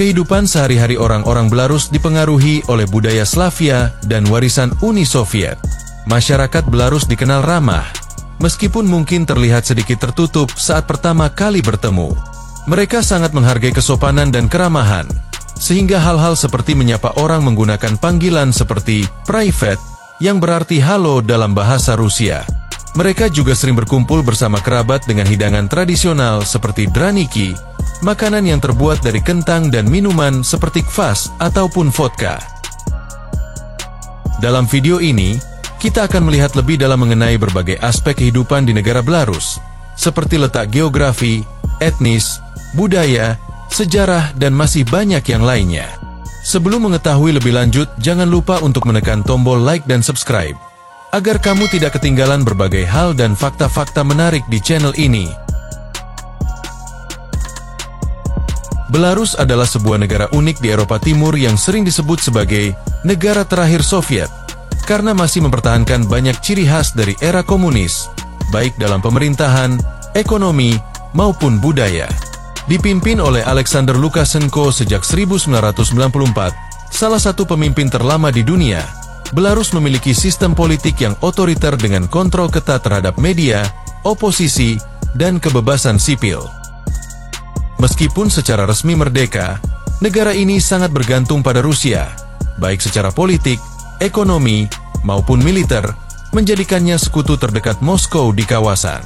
Kehidupan sehari-hari orang-orang Belarus dipengaruhi oleh budaya Slavia dan warisan Uni Soviet. Masyarakat Belarus dikenal ramah, meskipun mungkin terlihat sedikit tertutup saat pertama kali bertemu. Mereka sangat menghargai kesopanan dan keramahan, sehingga hal-hal seperti menyapa orang menggunakan panggilan seperti private, yang berarti halo dalam bahasa Rusia. Mereka juga sering berkumpul bersama kerabat dengan hidangan tradisional seperti draniki, makanan yang terbuat dari kentang dan minuman seperti kvass ataupun vodka. Dalam video ini, kita akan melihat lebih dalam mengenai berbagai aspek kehidupan di negara Belarus, seperti letak geografi, etnis, budaya, sejarah, dan masih banyak yang lainnya. Sebelum mengetahui lebih lanjut, jangan lupa untuk menekan tombol like dan subscribe, agar kamu tidak ketinggalan berbagai hal dan fakta-fakta menarik di channel ini. Belarus adalah sebuah negara unik di Eropa Timur yang sering disebut sebagai negara terakhir Soviet, karena masih mempertahankan banyak ciri khas dari era komunis, baik dalam pemerintahan, ekonomi, maupun budaya. Dipimpin oleh Alexander Lukashenko sejak 1994, salah satu pemimpin terlama di dunia, Belarus memiliki sistem politik yang otoriter dengan kontrol ketat terhadap media, oposisi, dan kebebasan sipil. Meskipun secara resmi merdeka, negara ini sangat bergantung pada Rusia, baik secara politik, ekonomi, maupun militer, menjadikannya sekutu terdekat Moskow di kawasan.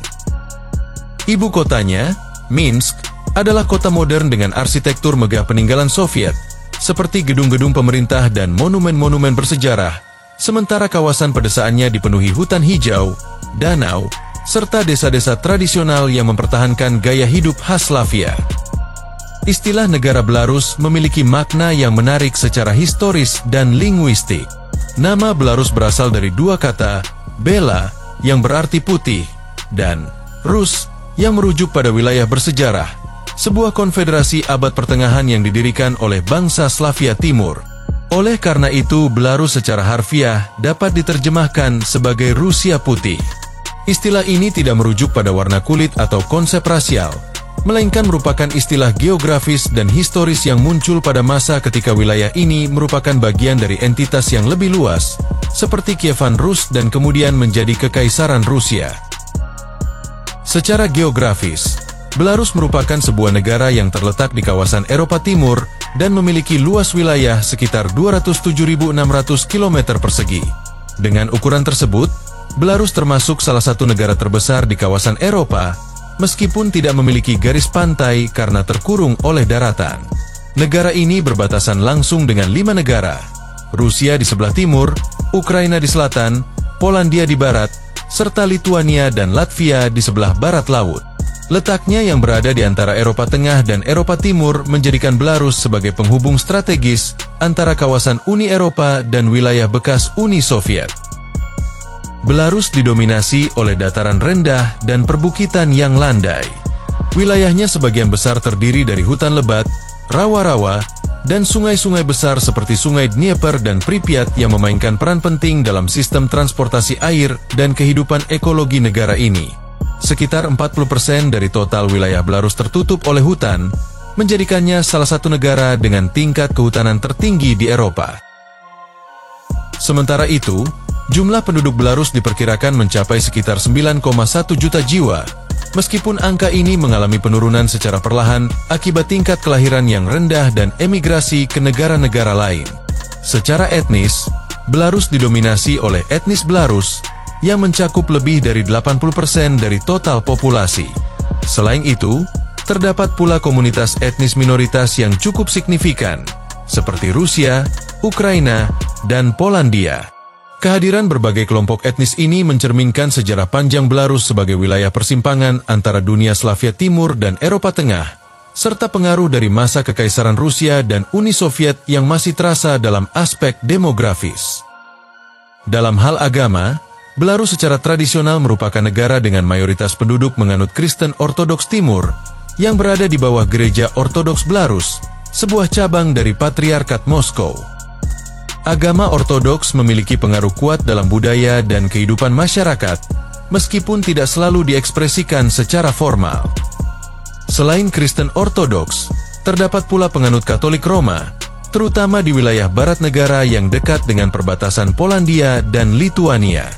Ibu kotanya, Minsk, adalah kota modern dengan arsitektur megah peninggalan Soviet, seperti gedung-gedung pemerintah dan monumen-monumen bersejarah, sementara kawasan pedesaannya dipenuhi hutan hijau, danau, serta desa-desa tradisional yang mempertahankan gaya hidup khas Slavia. Istilah negara Belarus memiliki makna yang menarik secara historis dan linguistik. Nama Belarus berasal dari dua kata, Bela, yang berarti putih, dan Rus, yang merujuk pada wilayah bersejarah, sebuah konfederasi abad pertengahan yang didirikan oleh bangsa Slavia Timur. Oleh karena itu, Belarus secara harfiah dapat diterjemahkan sebagai Rusia Putih. Istilah ini tidak merujuk pada warna kulit atau konsep rasial, melainkan merupakan istilah geografis dan historis yang muncul pada masa ketika wilayah ini merupakan bagian dari entitas yang lebih luas, seperti Kievan Rus dan kemudian menjadi Kekaisaran Rusia. Secara geografis, Belarus merupakan sebuah negara yang terletak di kawasan Eropa Timur dan memiliki luas wilayah sekitar 207.600 km persegi. Dengan ukuran tersebut, Belarus termasuk salah satu negara terbesar di kawasan Eropa, meskipun tidak memiliki garis pantai karena terkurung oleh daratan. Negara ini berbatasan langsung dengan 5 negara, Rusia di sebelah timur, Ukraina di selatan, Polandia di barat, serta Lituania dan Latvia di sebelah barat laut. Letaknya yang berada di antara Eropa Tengah dan Eropa Timur menjadikan Belarus sebagai penghubung strategis antara kawasan Uni Eropa dan wilayah bekas Uni Soviet. Belarus didominasi oleh dataran rendah dan perbukitan yang landai. Wilayahnya sebagian besar terdiri dari hutan lebat, rawa-rawa, dan sungai-sungai besar seperti Sungai Dnieper dan Pripyat yang memainkan peran penting dalam sistem transportasi air dan kehidupan ekologi negara ini. Sekitar 40% dari total wilayah Belarus tertutup oleh hutan, menjadikannya salah satu negara dengan tingkat kehutanan tertinggi di Eropa. Sementara itu, jumlah penduduk Belarus diperkirakan mencapai sekitar 9,1 juta jiwa, meskipun angka ini mengalami penurunan secara perlahan akibat tingkat kelahiran yang rendah dan emigrasi ke negara-negara lain. Secara etnis, Belarus didominasi oleh etnis Belarus, yang mencakup lebih dari 80% dari total populasi. Selain itu, terdapat pula komunitas etnis minoritas yang cukup signifikan, seperti Rusia, Ukraina, dan Polandia. Kehadiran berbagai kelompok etnis ini mencerminkan sejarah panjang Belarus sebagai wilayah persimpangan antara dunia Slavia Timur dan Eropa Tengah, serta pengaruh dari masa Kekaisaran Rusia dan Uni Soviet yang masih terasa dalam aspek demografis. Dalam hal agama, Belarus secara tradisional merupakan negara dengan mayoritas penduduk menganut Kristen Ortodoks Timur, yang berada di bawah Gereja Ortodoks Belarus, sebuah cabang dari Patriarkat Moskow. Agama Ortodoks memiliki pengaruh kuat dalam budaya dan kehidupan masyarakat, meskipun tidak selalu diekspresikan secara formal. Selain Kristen Ortodoks, Terdapat pula penganut Katolik Roma, terutama di wilayah barat negara yang dekat dengan perbatasan Polandia dan Lituania.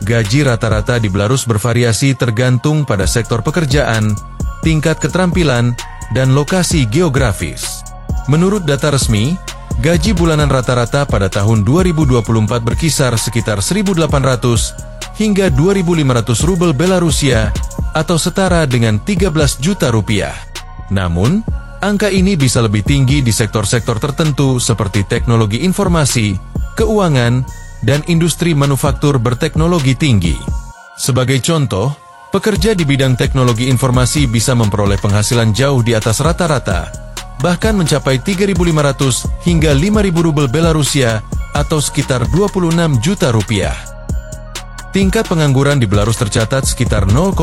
Gaji rata-rata di Belarus bervariasi tergantung pada sektor pekerjaan, tingkat keterampilan, dan lokasi geografis. Menurut data resmi, gaji bulanan rata-rata pada tahun 2024 berkisar sekitar 1.800 hingga 2.500 rubel Belarusia atau setara dengan 13 juta rupiah. Namun, angka ini bisa lebih tinggi di sektor-sektor tertentu seperti teknologi informasi, keuangan, dan industri manufaktur berteknologi tinggi. Sebagai contoh, pekerja di bidang teknologi informasi bisa memperoleh penghasilan jauh di atas rata-rata, bahkan mencapai 3.500 hingga 5.000 rubel Belarusia atau sekitar 26 juta rupiah. Tingkat pengangguran di Belarus tercatat sekitar 0,1%.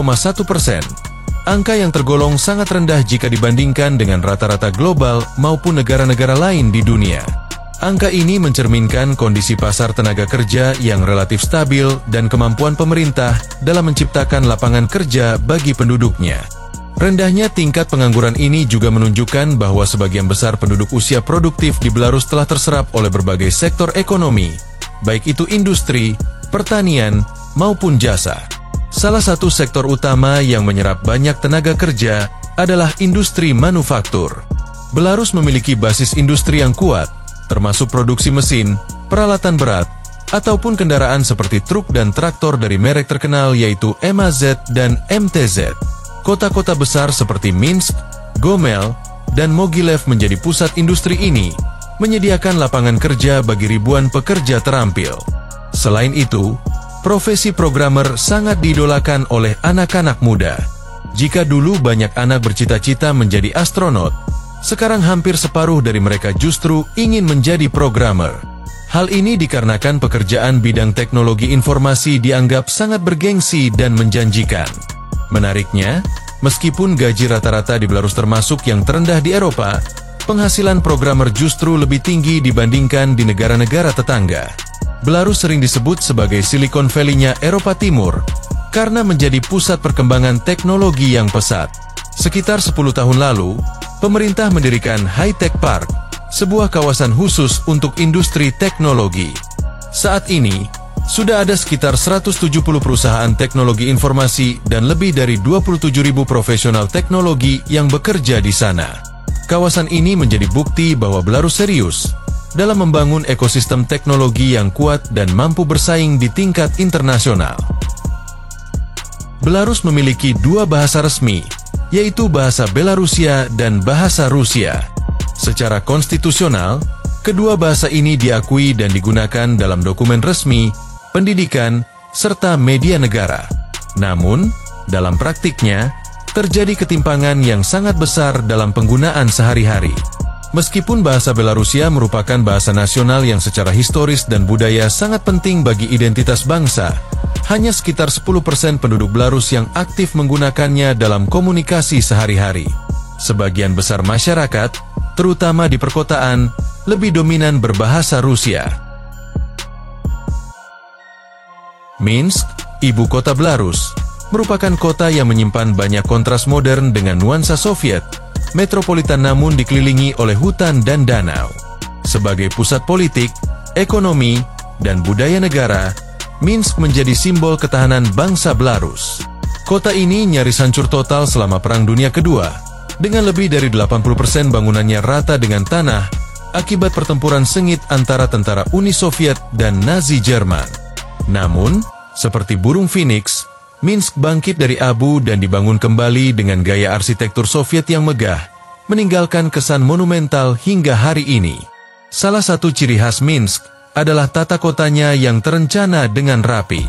Angka yang tergolong sangat rendah jika dibandingkan dengan rata-rata global maupun negara-negara lain di dunia. Angka ini mencerminkan kondisi pasar tenaga kerja yang relatif stabil dan kemampuan pemerintah dalam menciptakan lapangan kerja bagi penduduknya. Rendahnya tingkat pengangguran ini juga menunjukkan bahwa sebagian besar penduduk usia produktif di Belarus telah terserap oleh berbagai sektor ekonomi, baik itu industri, pertanian, maupun jasa. Salah satu sektor utama yang menyerap banyak tenaga kerja adalah industri manufaktur. Belarus memiliki basis industri yang kuat, termasuk produksi mesin, peralatan berat, ataupun kendaraan seperti truk dan traktor dari merek terkenal yaitu MAZ dan MTZ. Kota-kota besar seperti Minsk, Gomel, dan Mogilev menjadi pusat industri ini, menyediakan lapangan kerja bagi ribuan pekerja terampil. Selain itu, profesi programmer sangat diidolakan oleh anak-anak muda. Jika dulu banyak anak bercita-cita menjadi astronot, sekarang hampir separuh dari mereka justru ingin menjadi programmer. Hal ini dikarenakan pekerjaan bidang teknologi informasi dianggap sangat bergengsi dan menjanjikan. Menariknya, meskipun gaji rata-rata di Belarus termasuk yang terendah di Eropa, penghasilan programmer justru lebih tinggi dibandingkan di negara-negara tetangga. Belarus sering disebut sebagai Silicon Valley-nya Eropa Timur karena menjadi pusat perkembangan teknologi yang pesat. Sekitar 10 tahun lalu, pemerintah mendirikan High Tech Park, sebuah kawasan khusus untuk industri teknologi. Saat ini, sudah ada sekitar 170 perusahaan teknologi informasi dan lebih dari 27.000 profesional teknologi yang bekerja di sana. Kawasan ini menjadi bukti bahwa Belarus serius dalam membangun ekosistem teknologi yang kuat dan mampu bersaing di tingkat internasional. Belarus memiliki dua bahasa resmi, yaitu bahasa Belarusia dan bahasa Rusia. Secara konstitusional, kedua bahasa ini diakui dan digunakan dalam dokumen resmi, pendidikan, serta media negara. Namun, dalam praktiknya, terjadi ketimpangan yang sangat besar dalam penggunaan sehari-hari. Meskipun bahasa Belarusia merupakan bahasa nasional yang secara historis dan budaya sangat penting bagi identitas bangsa, hanya sekitar 10% penduduk Belarus yang aktif menggunakannya dalam komunikasi sehari-hari. Sebagian besar masyarakat, terutama di perkotaan, lebih dominan berbahasa Rusia. Minsk, ibu kota Belarus, merupakan kota yang menyimpan banyak kontras modern dengan nuansa Soviet, metropolitan namun dikelilingi oleh hutan dan danau. Sebagai pusat politik, ekonomi, dan budaya negara, Minsk menjadi simbol ketahanan bangsa Belarus. Kota ini nyaris hancur total selama Perang Dunia Kedua, dengan lebih dari 80% bangunannya rata dengan tanah akibat pertempuran sengit antara tentara Uni Soviet dan Nazi Jerman. Namun, seperti burung phoenix, Minsk bangkit dari abu dan dibangun kembali dengan gaya arsitektur Soviet yang megah, meninggalkan kesan monumental hingga hari ini. Salah satu ciri khas Minsk adalah tata kotanya yang terencana dengan rapi.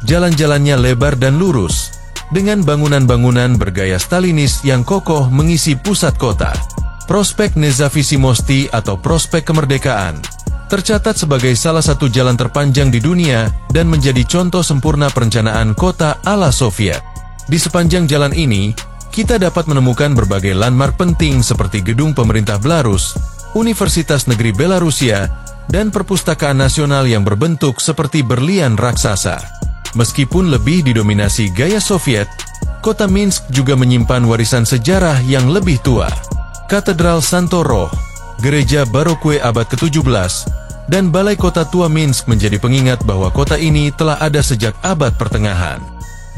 Jalan-jalannya lebar dan lurus, dengan bangunan-bangunan bergaya Stalinis yang kokoh mengisi pusat kota. Prospek Nezavisy Mosty atau Prospek Kemerdekaan tercatat sebagai salah satu jalan terpanjang di dunia dan menjadi contoh sempurna perencanaan kota ala Soviet. Di sepanjang jalan ini, kita dapat menemukan berbagai landmark penting seperti gedung pemerintah Belarus, Universitas Negeri Belarusia, dan perpustakaan nasional yang berbentuk seperti berlian raksasa. Meskipun lebih didominasi gaya Soviet, Kota Minsk juga menyimpan warisan sejarah yang lebih tua. Katedral Santo Roh, gereja barokue abad ke-17, dan Balai Kota Tua Minsk menjadi pengingat bahwa kota ini telah ada sejak abad pertengahan.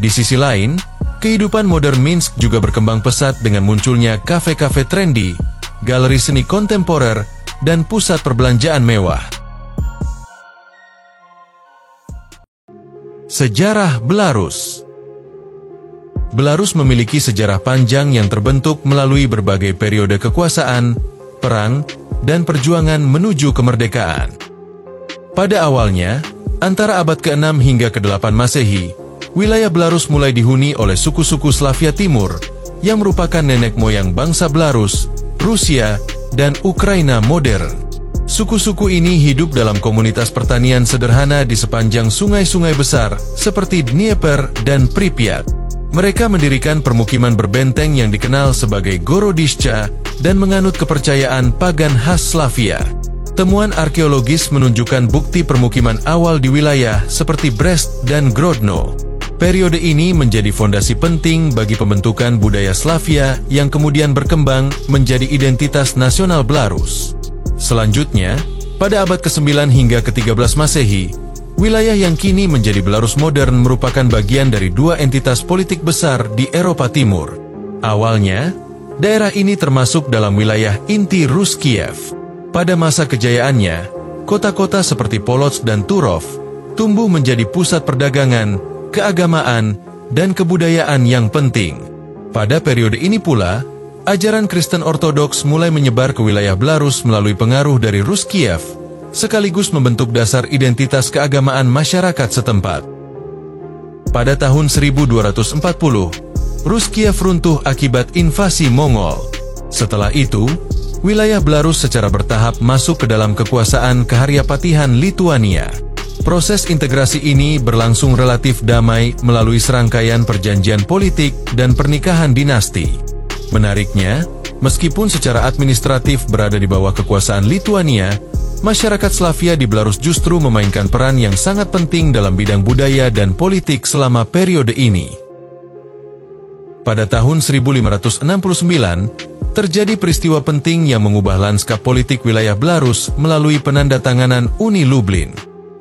Di sisi lain, kehidupan modern Minsk juga berkembang pesat dengan munculnya kafe-kafe trendy, galeri seni kontemporer, dan pusat perbelanjaan mewah. Sejarah Belarus. Belarus memiliki sejarah panjang yang terbentuk melalui berbagai periode kekuasaan, perang, dan perjuangan menuju kemerdekaan. Pada awalnya, antara abad ke-6 hingga ke-8 Masehi, wilayah Belarus mulai dihuni oleh suku-suku Slavia Timur, yang merupakan nenek moyang bangsa Belarus, Rusia, dan Ukraina modern. Suku-suku ini hidup dalam komunitas pertanian sederhana di sepanjang sungai-sungai besar seperti Dnieper dan Pripyat. Mereka mendirikan permukiman berbenteng yang dikenal sebagai Gorodishcha dan menganut kepercayaan pagan khas Slavia. Temuan arkeologis menunjukkan bukti permukiman awal di wilayah seperti Brest dan Grodno. Periode ini menjadi fondasi penting bagi pembentukan budaya Slavia yang kemudian berkembang menjadi identitas nasional Belarus. Selanjutnya, pada abad ke-9 hingga ke-13 Masehi, wilayah yang kini menjadi Belarus modern merupakan bagian dari dua entitas politik besar di Eropa Timur. Awalnya, daerah ini termasuk dalam wilayah inti Rus Kiev. Pada masa kejayaannya, kota-kota seperti Polotsk dan Turov tumbuh menjadi pusat perdagangan, keagamaan, dan kebudayaan yang penting. Pada periode ini pula, ajaran Kristen Ortodoks mulai menyebar ke wilayah Belarus melalui pengaruh dari Rus Kiev, sekaligus membentuk dasar identitas keagamaan masyarakat setempat. Pada tahun 1240, Rus Kiev runtuh akibat invasi Mongol. Setelah itu, wilayah Belarus secara bertahap masuk ke dalam kekuasaan Keharyapatihan Lituania. Proses integrasi ini berlangsung relatif damai melalui serangkaian perjanjian politik dan pernikahan dinasti. Menariknya, meskipun secara administratif berada di bawah kekuasaan Lituania, masyarakat Slavia di Belarus justru memainkan peran yang sangat penting dalam bidang budaya dan politik selama periode ini. Pada tahun 1569, terjadi peristiwa penting yang mengubah lanskap politik wilayah Belarus melalui penandatanganan Uni Lublin.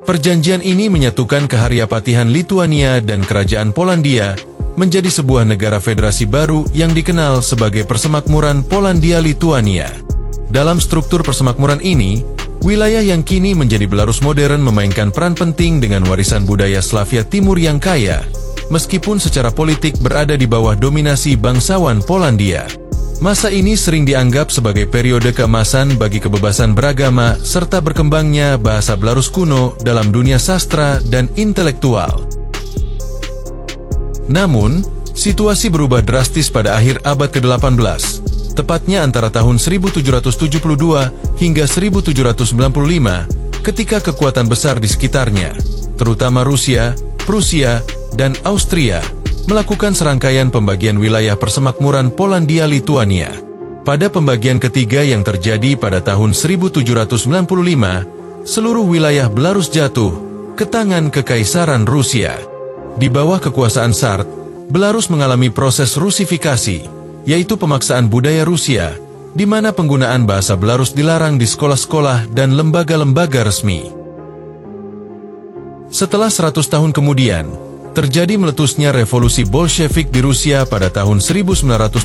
Perjanjian ini menyatukan Keharyapatihan Lituania dan Kerajaan Polandia menjadi sebuah negara federasi baru yang dikenal sebagai Persemakmuran Polandia-Lituania. Dalam struktur persemakmuran ini, wilayah yang kini menjadi Belarus modern memainkan peran penting dengan warisan budaya Slavia Timur yang kaya, meskipun secara politik berada di bawah dominasi bangsawan Polandia. Masa ini sering dianggap sebagai periode keemasan bagi kebebasan beragama serta berkembangnya bahasa Belarus kuno dalam dunia sastra dan intelektual. Namun, situasi berubah drastis pada akhir abad ke-18, tepatnya antara tahun 1772 hingga 1795, ketika kekuatan besar di sekitarnya, terutama Rusia, Prusia, dan Austria, melakukan serangkaian pembagian wilayah persemakmuran Polandia-Lituania. Pada pembagian ketiga yang terjadi pada tahun 1795, seluruh wilayah Belarus jatuh ke tangan Kekaisaran Rusia. Di bawah kekuasaan Tsar, Belarus mengalami proses Rusifikasi, yaitu pemaksaan budaya Rusia, di mana penggunaan bahasa Belarus dilarang di sekolah-sekolah dan lembaga-lembaga resmi. Setelah 100 tahun kemudian, terjadi meletusnya revolusi Bolshevik di Rusia pada tahun 1917,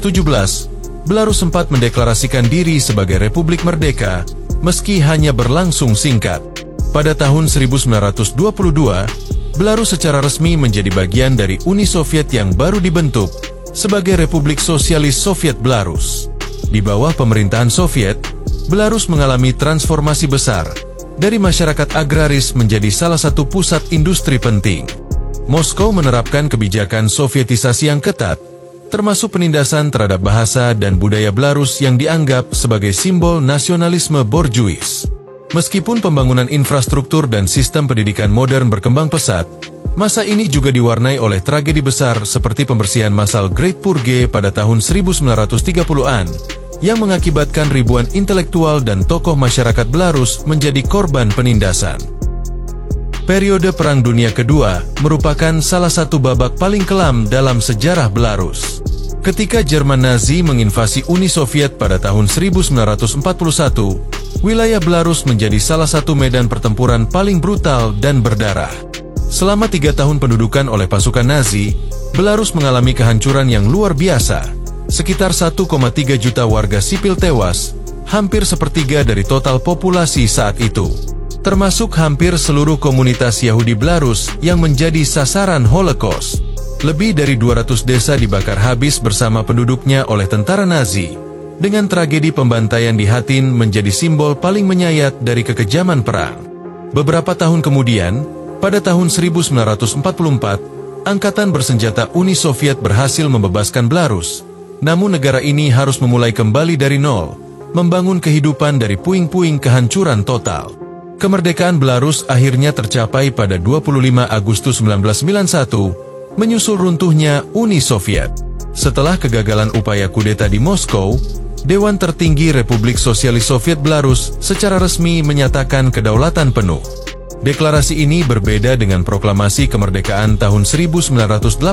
Belarus sempat mendeklarasikan diri sebagai Republik Merdeka, meski hanya berlangsung singkat. Pada tahun 1922, Belarus secara resmi menjadi bagian dari Uni Soviet yang baru dibentuk sebagai Republik Sosialis Soviet Belarus. Di bawah pemerintahan Soviet, Belarus mengalami transformasi besar, dari masyarakat agraris menjadi salah satu pusat industri penting. Moskow menerapkan kebijakan Sovietisasi yang ketat, termasuk penindasan terhadap bahasa dan budaya Belarus yang dianggap sebagai simbol nasionalisme borjuis. Meskipun pembangunan infrastruktur dan sistem pendidikan modern berkembang pesat, masa ini juga diwarnai oleh tragedi besar seperti pembersihan massal Great Purge pada tahun 1930-an, yang mengakibatkan ribuan intelektual dan tokoh masyarakat Belarus menjadi korban penindasan. Periode Perang Dunia Kedua merupakan salah satu babak paling kelam dalam sejarah Belarus. Ketika Jerman Nazi menginvasi Uni Soviet pada tahun 1941, wilayah Belarus menjadi salah satu medan pertempuran paling brutal dan berdarah. Selama 3 tahun pendudukan oleh pasukan Nazi, Belarus mengalami kehancuran yang luar biasa. Sekitar 1,3 juta warga sipil tewas, hampir sepertiga dari total populasi saat itu. Termasuk hampir seluruh komunitas Yahudi Belarus yang menjadi sasaran Holocaust. Lebih dari 200 desa dibakar habis bersama penduduknya oleh tentara Nazi. Dengan tragedi pembantaian di Hatyn menjadi simbol paling menyayat dari kekejaman perang. Beberapa tahun kemudian, pada tahun 1944, Angkatan Bersenjata Uni Soviet berhasil membebaskan Belarus. Namun negara ini harus memulai kembali dari nol, membangun kehidupan dari puing-puing kehancuran total. Kemerdekaan Belarus akhirnya tercapai pada 25 Agustus 1991, menyusul runtuhnya Uni Soviet. Setelah kegagalan upaya kudeta di Moskow, Dewan Tertinggi Republik Sosialis Soviet Belarus secara resmi menyatakan kedaulatan penuh. Deklarasi ini berbeda dengan proklamasi kemerdekaan tahun 1918,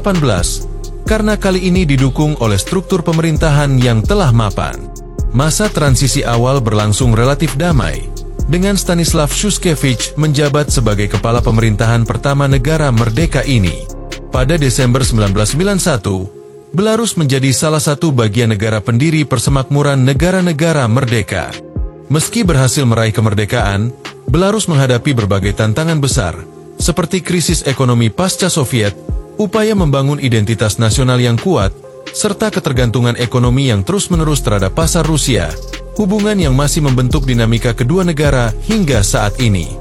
karena kali ini didukung oleh struktur pemerintahan yang telah mapan. Masa transisi awal berlangsung relatif damai, dengan Stanislav Shushkevich menjabat sebagai kepala pemerintahan pertama negara merdeka ini. Pada Desember 1991, Belarus menjadi salah satu bagian negara pendiri Persemakmuran Negara-Negara Merdeka. Meski berhasil meraih kemerdekaan, Belarus menghadapi berbagai tantangan besar, seperti krisis ekonomi pasca Soviet, upaya membangun identitas nasional yang kuat, serta ketergantungan ekonomi yang terus-menerus terhadap pasar Rusia, hubungan yang masih membentuk dinamika kedua negara hingga saat ini.